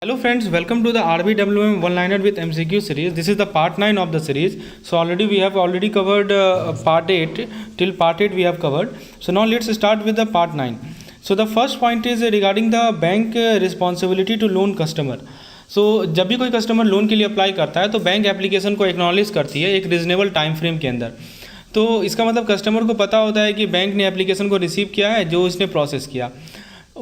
Hello friends, welcome to the RBWM one-liner with MCQ series. This is the part 9 of the series. So already we have covered part 8. Till part 8 we have covered. So now let's start with the part 9. So the first point is regarding the bank responsibility to loan customer. So जब भी कोई customer loan के लिए apply करता है तो bank application को acknowledge करती है एक रीजनेबल टाइम फ्रेम के अंदर। तो इसका मतलब कस्टमर को पता होता है कि बैंक ने एप्लीकेशन को रिसीव किया है जो उसने प्रोसेस किया।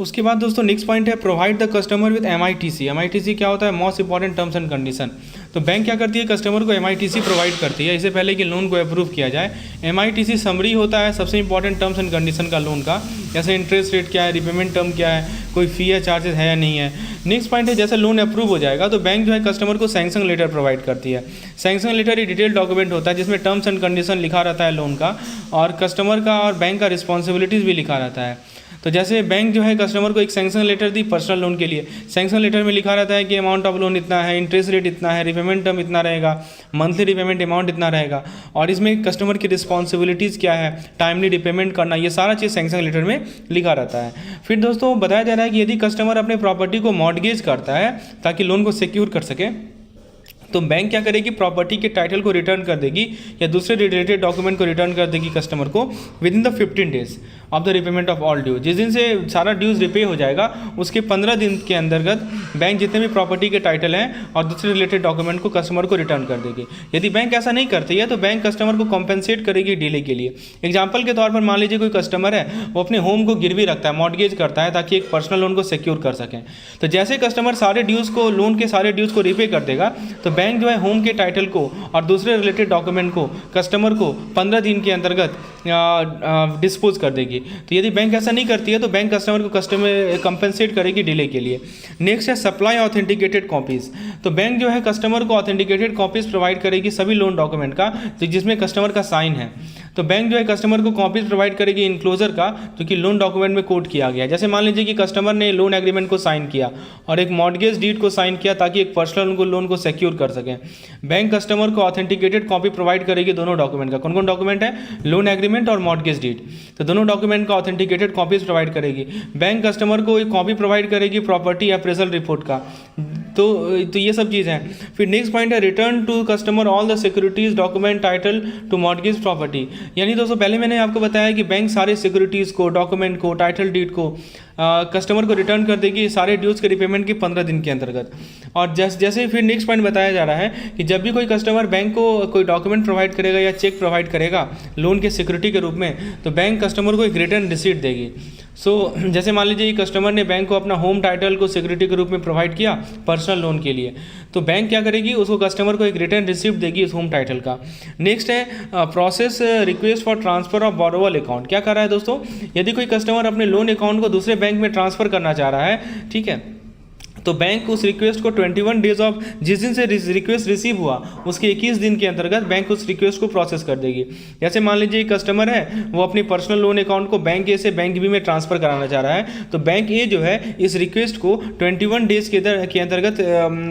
उसके बाद दोस्तों नेक्स्ट पॉइंट है provide the customer with MITC। MITC क्या होता है? Most important terms and condition. तो बैंक क्या करती है? कस्टमर को MITC प्रोवाइड करती है इससे पहले कि लोन को अप्रूव किया जाए। MITC समरी होता है सबसे इंपॉर्टेंट टर्म्स एंड कंडीशन का लोन का, जैसे इंटरेस्ट रेट क्या है, रिपेमेंट टर्म क्या है, कोई फी या चार्जेस है या नहीं है। नेक्स्ट पॉइंट है जैसे लोन अप्रूव हो जाएगा तो बैंक जो है कस्टमर को सैंक्शन लेटर प्रोवाइड करती है। सैंक्शन लेटर एक डिटेल डॉक्यूमेंट होता है जिसमें टर्म्स एंड कंडीशन लिखा रहता है लोन का, और कस्टमर का और बैंक का रिस्पॉन्सिबिलिटीज़ भी लिखा रहता है। तो जैसे बैंक जो है कस्टमर को एक सैंक्शन लेटर दी पर्सनल लोन के लिए। सैंक्शन लेटर में लिखा रहता है कि अमाउंट ऑफ लोन इतना है, इंटरेस्ट रेट इतना है, रिपेमेंट टर्म इतना रहेगा, मंथली रिपेमेंट अमाउंट इतना रहेगा, और इसमें कस्टमर की रिस्पॉन्सिबिलिटीज़ क्या है, टाइमली रिपेमेंट करना, ये सारा चीज़ सैंक्शन लेटर में लिखा रहता है। फिर दोस्तों बताया जा रहा है कि यदि कस्टमर अपने प्रॉपर्टी को मॉर्टगेज करता है ताकि लोन को सिक्योर कर सके तो बैंक क्या करेगी? प्रॉपर्टी के टाइटल को रिटर्न कर देगी या दूसरे रिलेटेड डॉक्यूमेंट को रिटर्न कर देगी कस्टमर को with in the 15 days of the repayment of all due. जिस दिन से सारा ड्यूज रिपे हो जाएगा उसके 15 दिन के अंतर्गत बैंक जितने भी प्रॉपर्टी के टाइटल हैं और दूसरे रिलेटेड डॉक्यूमेंट को कस्टमर को रिटर्न कर देगी। यदि बैंक ऐसा नहीं करती है तो बैंक कस्टमर को कॉम्पेंसेट करेगी डिले के लिए। एग्जाम्पल के तौर पर मान लीजिए कोई कस्टमर है वो अपने होम को गिरवी रखता है, मॉर्टगेज करता है ताकि एक पर्सनल लोन को सिक्योर कर सकें। तो जैसे कस्टमर सारे ड्यूज़ को, लोन के सारे ड्यूज़ को रिपे कर देगा तो बैंक जो है होम के टाइटल को और दूसरे रिलेटेड डॉक्यूमेंट को कस्टमर को 15 दिन के अंतर्गत डिस्पोज कर देगी। तो यदि बैंक ऐसा नहीं करती है तो बैंक कस्टमर को कंपेंसेट करेगी डिले के लिए। नेक्स्ट है सप्लाई ऑथेंटिकेटेड कॉपीज़। तो बैंक जो है कस्टमर को ऑथेंटिकेटेड कॉपीज़ प्रोवाइड करेगी सभी लोन डॉक्यूमेंट का जिसमें कस्टमर का साइन है। तो बैंक जो है कस्टमर को कॉपीज़ प्रोवाइड करेगी इनक्लोजर का जो कि लोन डॉक्यूमेंट में कोट किया गया है। जैसे मान लीजिए कि कस्टमर ने लोन एग्रीमेंट को साइन किया और एक मॉर्टगेज डीड को साइन किया ताकि एक पर्सनल लोन को सिक्योर कर सकें। बैंक कस्टमर को ऑथेंटिकेटेड कॉपी प्रोवाइड करेगी दोनों डॉक्यूमेंट का। कौन कौन डॉक्यूमेंट है? लोन एग्रीमेंट और मॉर्टगेज डीड। तो दोनों डॉक्यूमेंट का ऑथेंटिकेटेड कॉपीज प्रोवाइड करेगी। बैंक कस्टमर को एक कॉपी प्रोवाइड करेगी प्रॉपर्टी अप्रेजल रिपोर्ट का। तो ये सब चीज़ है। फिर नेक्स्ट पॉइंट है return to customer all the securities document title to mortgage property. यानी दोस्तों पहले मैंने आपको बताया कि बैंक सारे सिक्योरिटीज़ को, डॉक्यूमेंट को, टाइटल डीड को कस्टमर को रिटर्न कर देगी सारे ड्यूज़ के रिपेमेंट के 15 दिन के अंतर्गत। और जैसे फिर नेक्स्ट पॉइंट बताया जा रहा है कि जब भी कोई कस्टमर बैंक को कोई डॉक्यूमेंट प्रोवाइड करेगा या चेक प्रोवाइड करेगा लोन के सिक्योरिटी के रूप में तो बैंक कस्टमर को एक रिटर्न रिसीट देगी। जैसे मान लीजिए कस्टमर ने बैंक को अपना होम टाइटल को सिक्योरिटी के रूप में प्रोवाइड किया पर्सनल लोन के लिए, तो बैंक क्या करेगी? उसको कस्टमर को एक रिटर्न रिसिप्ट देगी इस होम टाइटल का। नेक्स्ट है process request for transfer of borrower account. क्या कर रहा है दोस्तों? यदि कोई कस्टमर अपने लोन अकाउंट को दूसरे बैंक में ट्रांसफ़र करना चाह रहा है, ठीक है, तो बैंक उस रिक्वेस्ट को 21 डेज ऑफ जिस दिन से रिक्वेस्ट रिसीव हुआ उसके 21 दिन के अंतर्गत बैंक उस रिक्वेस्ट को प्रोसेस कर देगी। जैसे मान लीजिए कस्टमर है वो अपनी पर्सनल लोन अकाउंट को बैंक ए से बैंक बी में ट्रांसफ़र कराना चाह रहा है, तो बैंक ए जो है इस रिक्वेस्ट को 21 डेज के अंतर्गत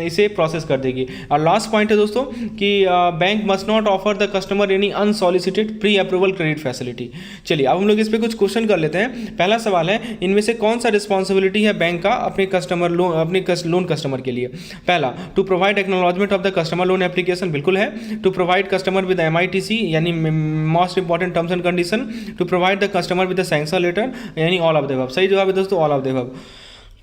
इसे प्रोसेस कर देगी। और लास्ट पॉइंट है दोस्तों कि bank must not offer the customer any unsolicited pre approval credit facility. चलिए अब हम लोग इस पर कुछ क्वेश्चन कर लेते हैं। पहला सवाल है इनमें से कौन सा रिस्पॉन्सिबिलिटी है बैंक का अपने कस्टमर लोन कस्टमर के लिए? पहला, to provide acknowledgement of the customer loan application, बिल्कुल है। To provide customer with MITC यानी most important terms and condition. To provide the customer with the sanction letter यानी ऑल ऑफ द अबव। सही जवाब है दोस्तों ऑल ऑफ द अबव।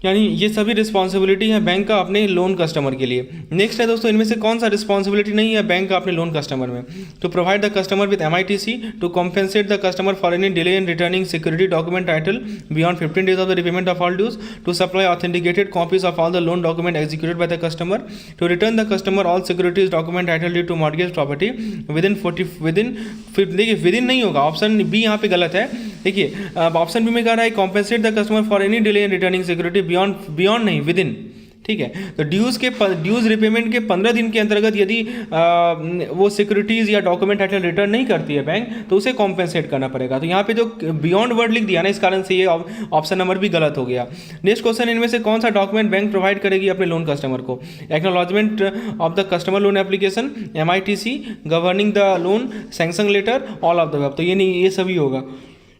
यानी ये सभी रिस्पॉन्सिबिलिटी है बैंक का अपने लोन कस्टमर के लिए। नेक्स्ट है दोस्तों इनमें से कौन सा रिस्पॉन्सिबिलिटी नहीं है बैंक का अपने लोन कस्टमर में? To provide the customer with MITC, to compensate the customer for any delay in returning security document title beyond 15 days of the repayment of all dues, to supply authenticated copies of all the loan document executed by the customer, to return the customer all securities document title due to mortgage property within नहीं होगा, option B यहाँ पे गलत है। देखिए option B में कह रहा है compensate the customer for any delay in returning security beyond नहीं, विद इन। ठीक है, तो ड्यूज़ रिपेमेंट के 15 दिन के अंतर्गत यदि वो सिक्योरिटीज़ या डॉक्यूमेंट टाइटल रिटर्न नहीं करती है बैंक तो उसे कॉम्पेंसेट करना पड़ेगा। तो यहाँ पे जो बियॉन्ड वर्ड लिख दिया ना इस कारण से ये ऑप्शन नंबर भी गलत हो गया। नेक्स्ट क्वेश्चन इनमें से कौन सा डॉक्यूमेंट बैंक प्रोवाइड करेगी अपने लोन कस्टमर को? Acknowledgement of the customer loan application, MITC, governing the loan, sanction letter, all of the above. तो ये सभी होगा।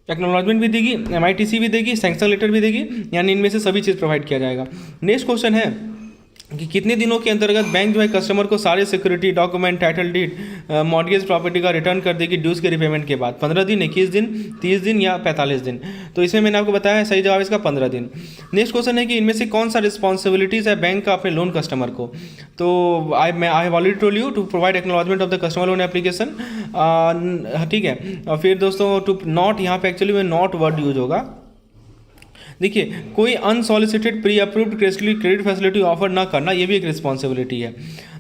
एक्नॉलेजमेंट भी देगी, MITC भी देगी, सैंक्शन लेटर भी देगी, यानी इनमें से सभी चीज़ प्रोवाइड किया जाएगा। नेक्स्ट क्वेश्चन है कि कितने दिनों के अंतर्गत बैंक जो है कस्टमर को सारे security document, title deed, mortgage property का रिटर्न कर देगी ड्यूज के रिपेमेंट के बाद। 15 दिन, 21 दिन, 30 दिन या 45 दिन। तो इसमें मैंने आपको बताया सही जवाब इसका 15 दिन। नेक्स्ट क्वेश्चन है कि इनमें से कौन सा रिस्पॉन्सिबिलिटीज़ है बैंक का अपने लोन कस्टमर को। तो I have already told you to provide acknowledgement of the customer loan application. ठीक है, और फिर दोस्तों टू नॉट, यहाँ पे एक्चुअली में नॉट वर्ड यूज होगा। देखिए, कोई unsolicited pre approved credit facility offer ना करना, ये भी एक रिस्पॉन्सिबिलिटी है।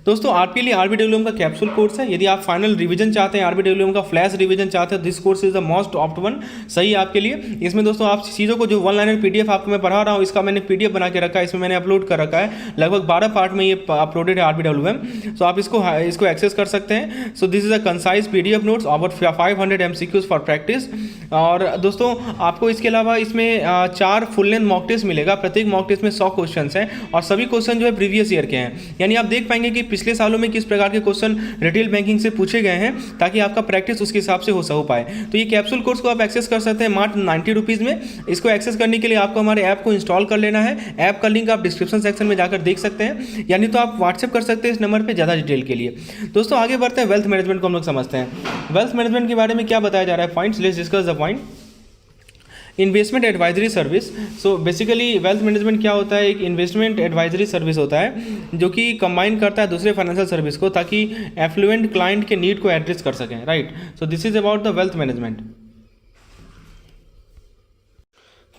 दोस्तों आपके लिए आरबीडब्ल्यूएम का कैप्सूल कोर्स है। यदि आप फाइनल रिवीजन चाहते हैं, आरबीडब्ल्यूएम का फ्लैश रिवीजन चाहते हैं, this course is the most opt one, सही है आपके लिए। इसमें दोस्तों आप चीज़ों को, जो 1 लाइनर पीडीएफ आपको मैं पढ़ा रहा हूँ, इसका मैंने पीडीएफ बना के रखा है, इसमें मैंने अपलोड कर रखा है। लगभग 12 पार्ट में ये अपलोडेड है आरबीडब्ल्यूएम, सो आप इसको एक्सेस कर सकते हैं। So this is a concise PDF notes about 500 MCQs for practice. और दोस्तों आपको इसके अलावा इसमें 4 फुल लेंथ मॉक टेस्ट मिलेगा। प्रत्येक मॉक टेस्ट में 100 क्वेश्चन हैं और सभी क्वेश्चन जो है प्रीवियस ईयर के हैं। यानी आप देख पाएंगे कि पिछले सालों में किस प्रकार के क्वेश्चन रिटेल बैंकिंग से पूछे गए हैं, ताकि आपका प्रैक्टिस उसके हिसाब से हो पाए। तो ये कैप्सूल कोर्स को आप एक्सेस कर सकते हैं मात्र 90 रुपीज़ में। इसको एक्सेस करने के लिए आपको हमारे ऐप को इंस्टॉल कर लेना है। ऐप का लिंक आप डिस्क्रिप्शन सेक्शन में जाकर देख सकते हैं, यानी तो आप व्हाट्सएप कर सकते हैं इस नंबर पर ज़्यादा डिटेल के लिए। दोस्तों आगे बढ़ते हैं, वेल्थ मैनेजमेंट को हम लोग समझते हैं। वेल्थ मैनेजमेंट के बारे में क्या बताया जा रहा है, points, let's discuss the point. Investment advisory service. So basically wealth management क्या होता है, एक इन्वेस्टमेंट एडवाइजरी सर्विस होता है जो कि कंबाइन करता है दूसरे फाइनेंशियल सर्विस को, ताकि एफ्लुएंट क्लाइंट के नीड को एड्रेस कर सकें, right. So this is about the wealth management.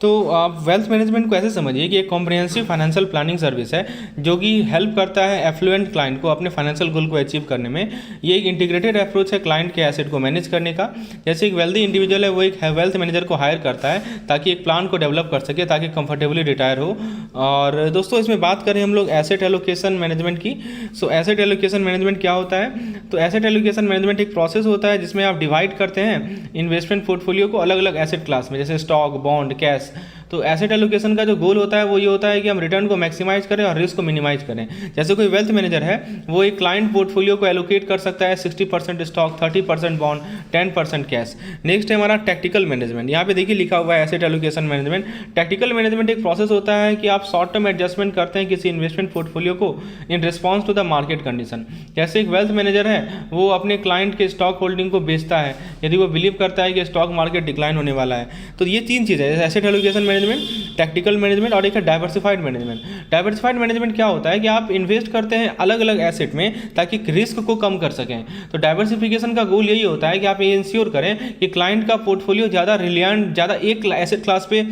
तो आप वेल्थ मैनेजमेंट को ऐसे समझिए कि एक कॉम्प्रिहेंसिव फाइनेंशियल प्लानिंग सर्विस है जो कि हेल्प करता है एफ्लुएंट क्लाइंट को अपने फाइनेंशियल गोल को अचीव करने में। ये एक इंटीग्रेटेड अप्रोच है क्लाइंट के एसेट को मैनेज करने का। जैसे एक वेल्दी इंडिविजुअल है, वो एक वेल्थ मैनेजर को हायर करता है ताकि एक प्लान को डेवलप कर सके, ताकि कंफर्टेबली रिटायर हो। और दोस्तों इसमें बात करें हम लोग एसेट एलोकेशन मैनेजमेंट की। सो एसेट एलोकेशन मैनेजमेंट क्या होता है, तो एसेट एलोकेशन मैनेजमेंट एक प्रोसेस होता है जिसमें आप डिवाइड करते हैं इन्वेस्टमेंट पोर्टफोलियो को अलग अलग एसेट क्लास में, जैसे स्टॉक, बॉन्ड, कैश। तो एसेट एलोकेशन का जो गोल होता है वो ये होता है कि हम रिटर्न को मैक्सिमाइज करें और रिस्क को मिनिमाइज करें। जैसे कोई वेल्थ मैनेजर है, वो एक क्लाइंट पोर्टफोलियो को एलोकेट कर सकता है 60% स्टॉक, 30% बॉन्ड, 10% कैश। नेक्स्ट है हमारा टैक्टिकल मैनेजमेंट। यहाँ पे देखिए लिखा हुआ है asset allocation management. Tactical management एक प्रोसेस होता है कि आप शॉर्ट टर्म एडजस्टमेंट करते हैं किसी इन्वेस्टमेंट पोर्टफोलियो को in response to the market condition. जैसे एक वेल्थ मैनेजर है, वो अपने क्लाइंट के स्टॉक होल्डिंग को बेचता है यदि वो बिलीव करता है कि स्टॉक मार्केट डिक्लाइन होने वाला है। तो ये 3 चीज़ें है, asset allocation management, tactical management और एक है डाइवर्सिफाइड मैनेजमेंट। डाइवर्सिफाइड मैनेजमेंट क्या होता है कि आप इन्वेस्ट करते हैं अलग अलग एसेट में ताकि रिस्क को कम कर सकें। तो डाइवर्सिफिकेशन का गोल यही होता है कि आप ये इंश्योर करें कि क्लाइंट का पोर्टफोलियो ज़्यादा रिलायंट, ज़्यादा एक एसेट क्लास पे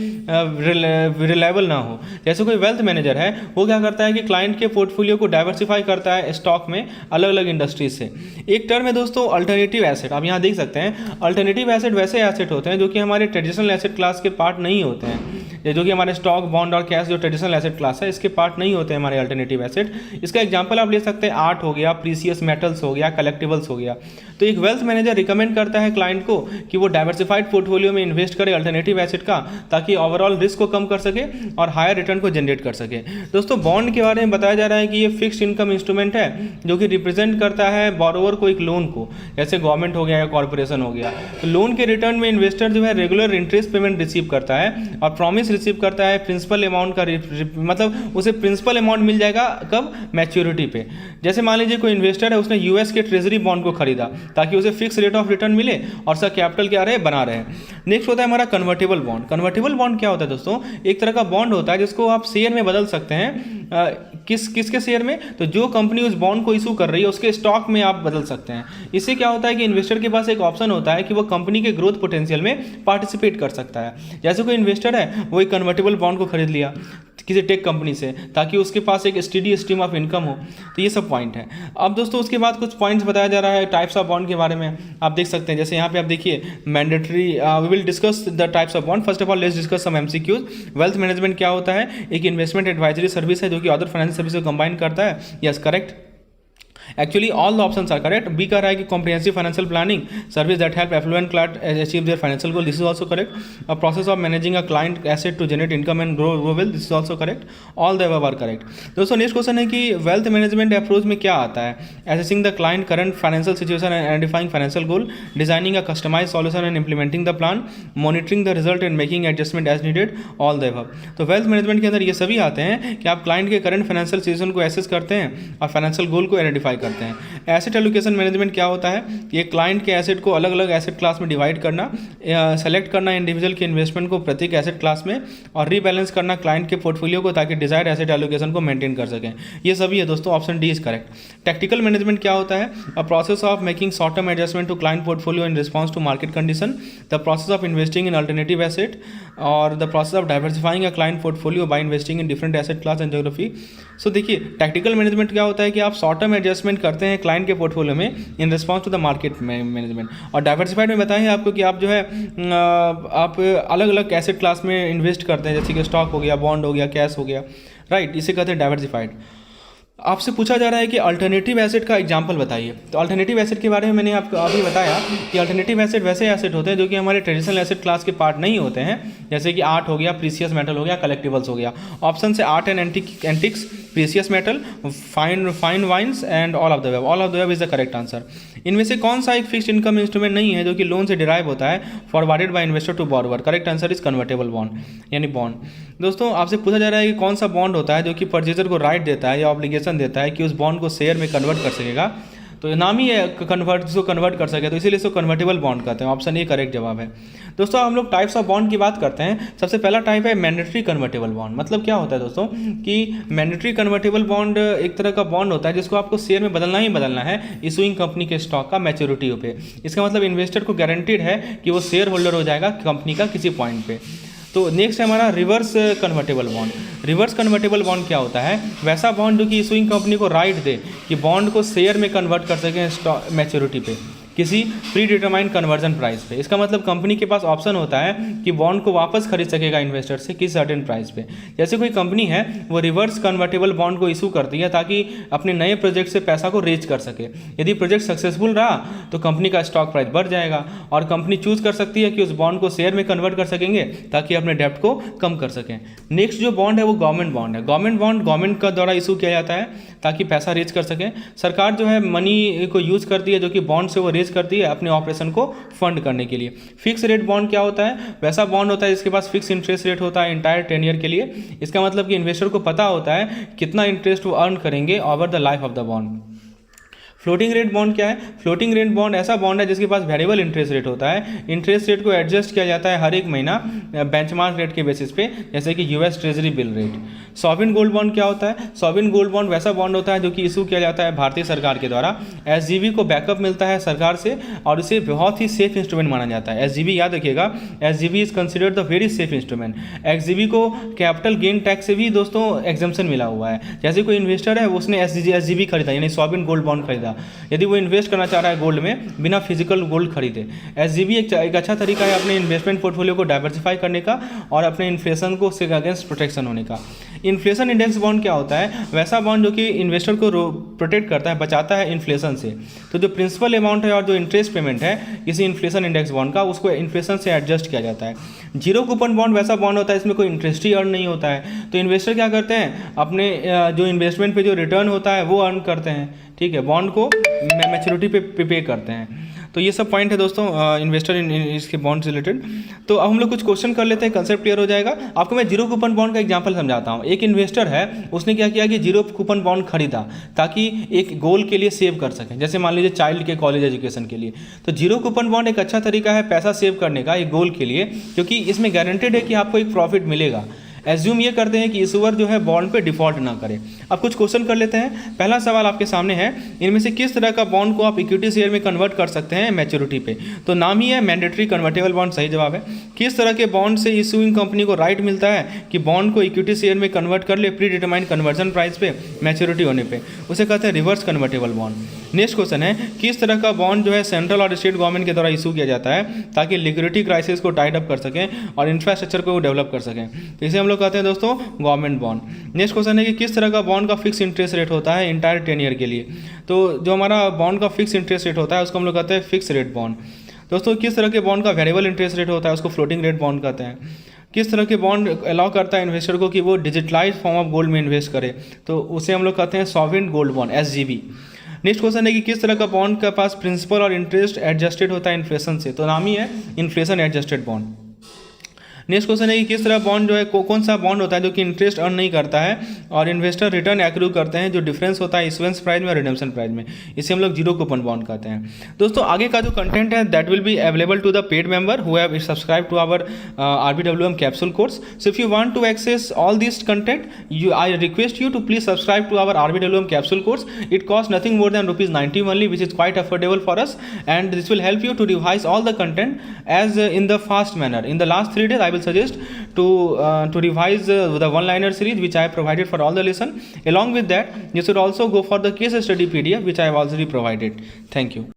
रिलायबल ना हो। जैसे कोई वेल्थ मैनेजर है, वो क्या करता है कि क्लाइंट के पोर्टफोलियो को डाइवर्सिफाई करता है स्टॉक में अलग अलग इंडस्ट्रीज से। एक टर्म है दोस्तों अल्टरनेटिव एसेट। आप यहाँ देख सकते हैं अल्टरनेटिव एसेट वैसे एसेट होते हैं जो कि हमारे ट्रेडिशनल एसेट क्लास के पार्ट नहीं होते हैं, जो कि हमारे स्टॉक, बॉन्ड और कैश जो ट्रेडिशनल एसेट क्लास है इसके पार्ट नहीं होते हैं हमारे अल्टरनेटिव एसेट। इसका एग्जांपल आप ले सकते हैं आर्ट हो गया, प्रीसियस मेटल्स हो गया, कलेक्टिबल्स हो गया। तो एक वेल्थ मैनेजर रिकमेंड करता है क्लाइंट को कि वो डाइवर्सिफाइड पोर्टफोलियो में इन्वेस्ट करे अल्टरनेटिव एसेट का, ताकि ओवरऑल रिस्क को कम कर सके और हायर रिटर्न को जनरेट कर सके। दोस्तों बॉन्ड के बारे में बताया जा रहा है कि ये फिक्स्ड इनकम इंस्ट्रूमेंट है जो कि रिप्रेजेंट करता है बोरोवर को एक लोन को, जैसे गवर्नमेंट हो गया या कॉर्पोरेशन हो गया। तो लोन के रिटर्न में इन्वेस्टर जो है रेगुलर इंटरेस्ट पेमेंट रिसीव करता है और प्रॉमिस रिसीव करता है प्रिंसिपल अमाउंट का, मतलब उसे प्रिंसिपल अमाउंट मिल जाएगा कब, मैच्योरिटी पे। जैसे मान लीजिए कोई इन्वेस्टर है, उसने यूएस के ट्रेजरी बॉन्ड को खरीदा ताकि उसे फिक्स रेट ऑफ रिटर्न मिले और उसका कैपिटल क्या रहे, बना रहे। नेक्स्ट होता है हमारा कन्वर्टेबल बॉन्ड। कन्वर्टेबल बॉन्ड क्या होता है दोस्तों, एक तरह का बॉन्ड होता है जिसको आप शेयर में बदल सकते हैं। किसके शेयर में, तो जो कंपनी उस बॉन्ड को इशू कर रही है उसके स्टॉक में आप बदल सकते हैं। इससे क्या होता है कि इन्वेस्टर के पास एक ऑप्शन होता है कि वो कंपनी के ग्रोथ पोटेंशियल में पार्टिसिपेट कर सकता है। जैसे कोई इन्वेस्टर है, वो एक कन्वर्टेबल बॉन्ड को खरीद लिया किसी टेक कंपनी से ताकि उसके पास एक स्टडी स्ट्रीम ऑफ इनकम हो। तो ये सब पॉइंट है। अब दोस्तों उसके बाद कुछ पॉइंट्स बताया जा रहा है टाइप्स ऑफ बॉन्ड के बारे में, आप देख सकते हैं। जैसे यहाँ पे आप देखिए mandatory, we will discuss the types of bond. First of all let's discuss some MCQs. Wealth management क्या होता है, एक इन्वेस्टमेंट एडवाइजरी सर्विस है जो कि अदर फाइनेंशियल सर्विस को कंबाइन करता है। Yes correct. Actually, all the options are correct. B कह रहा है कि comprehensive financial planning service that help affluent client achieve their financial goal. This is also correct. A process of managing a client asset to generate income and grow wealth. This is also correct. All the above are correct. दोस्तों next question है कि wealth management approach में क्या आता है? Assessing the client current financial situation and identifying financial goal, designing a customized solution and implementing the plan, monitoring the result and making adjustment as needed. All the above. तो wealth management के अंदर ये सभी आते हैं कि आप client के करंट फाइनेंशियल सिचुएशन को एसेस करते हैं और फाइनेंशियल गोल को आइडेंटिफाई करते हैं। एसेट एलोकेशन मैनेजमेंट क्या होता है? ये क्लाइंट के एसेट को अलग अलग एसेट क्लास में डिवाइड करना, सेलेक्ट करना इंडिविजुअल के इन्वेस्टमेंट को प्रत्येक एसेट क्लास में और रीबैलेंस करना क्लाइंट के पोर्टफोलियो को ताकि डिजायर्ड एसेट एलोकेशन को मेंटेन कर सकें। ये सभी है दोस्तों, option D is correct. Tactical management क्या होता है? A process of making short term adjustment to client portfolio in response to market condition, the process of investing in alternative asset और the process of diversifying a client portfolio by investing in different asset class and geography. So देखिए, tactical management क्या होता है कि आप short term adjustment करते हैं client के पोर्टफोलियो में in response to the market management. और डाइवर्सिफाइड में बताएं आपको कि आप जो है आप अलग अलग एसेट क्लास में इन्वेस्ट करते हैं, जैसे कि स्टॉक हो गया, बॉन्ड हो गया, कैश हो गया, राइट, इसे कहते हैं डाइवर्सिफाइड। आपसे पूछा जा रहा है कि अल्टरनेटिव एसेट का एग्जांपल बताइए। तो अल्टरनेटिव एसेट के बारे में मैंने आपको अभी बताया कि अल्टरनेटिव एसेट वैसे एसेट होते हैं जो कि हमारे ट्रेडिशनल एसेट क्लास के पार्ट नहीं होते हैं, जैसे कि आर्ट हो गया, प्रीसियस मेटल हो गया, कलेक्टिबल्स हो गया। ऑप्शन से art and antiques, precious metal, fine wines and all of the above. All of the above is the correct answer. इनमें से कौन सा एक फिक्स्ड इनकम इंस्ट्रूमेंट नहीं है जो कि लोन से डिराइव होता है forwarded by investor to borrower? Correct answer is convertible bond यानी बॉन्ड। दोस्तों आपसे पूछा जा रहा है कि कौन सा बॉन्ड होता है जो कि परचेजर को राइट देता है या ऑब्लिगेशन देता है कि उस बॉन्ड को शेयर में कन्वर्ट कर सकेगा। तो नाम ही है कन्वर्ट कर सके, तो इसीलिए इसको कन्वर्टेबल बॉन्ड कहते हैं। ऑप्शन ए करेक्ट जवाब है। दोस्तों हम लोग टाइप्स ऑफ बॉन्ड की बात करते हैं। सबसे पहला टाइप है मैंडेटरी कन्वर्टेबल बॉन्ड। मतलब क्या होता है दोस्तों कि मैंडेटरी कन्वर्टेबल बॉन्ड एक तरह का बॉन्ड होता है जिसको आपको शेयर में बदलना ही बदलना है इशूइंग कंपनी के स्टॉक का मैच्योरिटी पे। इसका मतलब इन्वेस्टर को गारंटीड है कि वो शेयर होल्डर हो जाएगा कंपनी का किसी पॉइंट पे। तो नेक्स्ट है हमारा reverse convertible bond. Reverse convertible bond क्या होता है? वैसा बॉन्ड जो कि इशूइंग कंपनी को राइट दे कि बॉन्ड को शेयर में कन्वर्ट कर सकें स्टॉक मैच्योरिटी पे किसी प्री डिटरमाइंड कन्वर्जन प्राइस पे। इसका मतलब कंपनी के पास ऑप्शन होता है कि बॉन्ड को वापस खरीद सकेगा इन्वेस्टर से किसी सर्टेन प्राइस पे। जैसे कोई कंपनी है वो रिवर्स कन्वर्टेबल बॉन्ड को इशू करती है ताकि अपने नए प्रोजेक्ट से पैसा को रेज कर सके। यदि प्रोजेक्ट सक्सेसफुल रहा तो कंपनी का स्टॉक प्राइस बढ़ जाएगा और कंपनी चूज कर सकती है कि उस बॉन्ड को शेयर में कन्वर्ट कर सकेंगे ताकि अपने डेप्ट को कम कर सकें। नेक्स्ट जो बॉन्ड है वो गवर्नमेंट बॉन्ड है। गवर्नमेंट बॉन्ड गवर्नमेंट का द्वारा इशू किया जाता है ताकि पैसा रेज कर सकें। सरकार जो है मनी को यूज़ करती है जो कि बॉन्ड से वो रेज करती है अपने ऑपरेशन को फंड करने के लिए। फिक्स रेट बॉन्ड क्या होता है? वैसा बॉन्ड होता है जिसके पास फिक्स इंटरेस्ट रेट होता है इंटायर 10 ईयर के लिए। इसका मतलब कि इन्वेस्टर को पता होता है कितना इंटरेस्ट वो अर्न करेंगे over the life of the bond. Floating rate bond क्या है? फ्लोटिंग रेट बॉन्ड ऐसा बॉन्ड है जिसके पास वेरिएबल इंटरेस्ट रेट होता है। इंटरेस्ट रेट को एडजस्ट किया जाता है हर एक महीना बेंचमार्क रेट के बेसिस पे, जैसे कि US treasury bill rate. Sovereign gold bond क्या होता है? सॉवरेन गोल्ड बॉन्ड वैसा बॉन्ड होता है जो कि इशू किया जाता है भारतीय सरकार के द्वारा। एसजीबी को बैकअप मिलता है सरकार से और इसे बहुत ही सेफ इंस्ट्रूमेंट माना जाता है। एसजीबी याद रखिएगा, SGB is considered the very safe instrument. SGB को कैपिटल गेन टैक्स से भी दोस्तों एग्जम्पशन मिला हुआ है। जैसे कोई इन्वेस्टर है उसने एसजीबी खरीदा यानी सॉवरेन गोल्ड बॉन्ड खरीदा, यदि वो इन्वेस्ट करना चाह रहा है गोल्ड में बिना फिजिकल गोल्ड खरीदे। एसजीबी एक अच्छा तरीका है अपने इन्वेस्टमेंट पोर्टफोलियो को डाइवर्सिफाई करने का और अपने इन्फ्लेशन को अगेंस्ट प्रोटेक्शन होने का। इन्फ्लेशन इंडेक्स बॉन्ड क्या होता है? वैसा बॉन्ड जो कि इन्वेस्टर को प्रोटेक्ट करता है, बचाता है इन्फ्लेशन से। तो जो प्रिंसिपल अमाउंट है और जो इंटरेस्ट पेमेंट है किसी इन्फ्लेशन इंडेक्स बॉन्ड का उसको इन्फ्लेशन से एडजस्ट किया जाता है। जीरो कूपन बॉन्ड वैसा बॉन्ड होता है इसमें कोई इंटरेस्ट ही अर्न नहीं होता है। तो इन्वेस्टर क्या करते हैं? अपने जो इन्वेस्टमेंट पे जो रिटर्न होता है वो अर्न करते हैं, ठीक है, बॉन्ड को मैच्योरिटी पे करते हैं। तो ये सब पॉइंट है दोस्तों इन्वेस्टर इसके बॉन्ड से रिलेटेड। तो अब हम लोग कुछ क्वेश्चन कर लेते हैं, कंसेप्ट क्लियर हो जाएगा। आपको मैं जीरो कूपन बॉन्ड का एग्जांपल समझाता हूँ। एक इन्वेस्टर है, उसने क्या किया कि जीरो कूपन बॉन्ड खरीदा ताकि एक गोल के लिए सेव कर सकें, जैसे मान लीजिए चाइल्ड के कॉलेज एजुकेशन के लिए। तो जीरो कूपन बॉन्ड एक अच्छा तरीका है पैसा सेव करने का एक गोल के लिए, क्योंकि इसमें गारंटेड है कि आपको एक प्रॉफिट मिलेगा। एज्यूम ये करते हैं कि इशूअर जो है बॉन्ड पे डिफॉल्ट ना करे। अब कुछ क्वेश्चन कर लेते हैं। पहला सवाल आपके सामने है, इनमें से किस तरह का बॉन्ड को आप इक्विटी शेयर में कन्वर्ट कर सकते हैं मैच्योरिटी पे? तो नाम ही है मैंडेटरी कन्वर्टेबल बॉन्ड, सही जवाब है। किस तरह के बॉन्ड से इशूइंग कंपनी को राइट मिलता है कि बॉन्ड को इक्विटी शेयर में कन्वर्ट कर ले प्री डिटरमाइंड कन्वर्जन प्राइस पे मैच्योरिटी होने पे? उसे कहते हैं reverse convertible bond. Next question है, किस तरह का बॉन्ड जो है सेंट्रल और स्टेट गवर्नमेंट के द्वारा इशू किया जाता है ताकि लिक्विडिटी क्राइसिस को टाइड अप कर सकें और इंफ्रास्ट्रक्चर को डेवलप कर सकें? तो इसे हम लोग लोग कहते हैं दोस्तों गवर्नमेंट बॉन्ड। नेक्स्ट क्वेश्चन है कि किस तरह का बॉन्ड का फिक्स इंटरेस्ट रेट होता है इंटायर 10 ईयर के लिए। तो जो हमारा बॉन्ड का फिक्स इंटरेस्ट रेट होता है उसको हम लोग कहते हैं फिक्स रेट बॉन्ड। दोस्तों किस तरह के बॉन्ड का वेरिएबल इंटरेस्ट रेट होता है उसको फ्लोटिंग रेट बॉन्ड कहते हैं। किस तरह के बॉन्ड अलाउ करता है इन्वेस्टर को कि वो डिजिटलाइज फॉर्म ऑफ गोल्ड में इन्वेस्ट करे, तो उसे हम लोग कहते हैं sovereign gold bond SGB। Next question है कि किस तरह का बॉन्ड के पास प्रिंसिपल और इंटरेस्ट एडजस्टेड होता है इन्फ्लेशन से, तो नाम ही है inflation adjusted bond. Next question है कि किस तरह बॉन्ड जो है कौन सा बॉन्ड होता है जो कि इंटरेस्ट अर्न नहीं करता है और इन्वेस्टर रिटर्न एक्रू करते हैं, जो डिफरेंस होता है इशुएंस प्राइस में और रिडेम्पशन प्राइस में, इसे हम लोग जीरो कूपन बॉन्ड कहते हैं। दोस्तों आगे का जो कंटेंट है that will be available to the paid member who have subscribe to our RBWM capsule course. So if you want to access all this content I request you to please subscribe to our RBWM capsule course. It costs nothing more than ₹90 only, which is quite affordable for us, and this will help you to revise all the content as in the fast manner. In the last 3 days I will suggest to revise the one-liner series which I have provided for all the lesson. Along with that you should also go for the case study PDF which I have already provided. Thank you.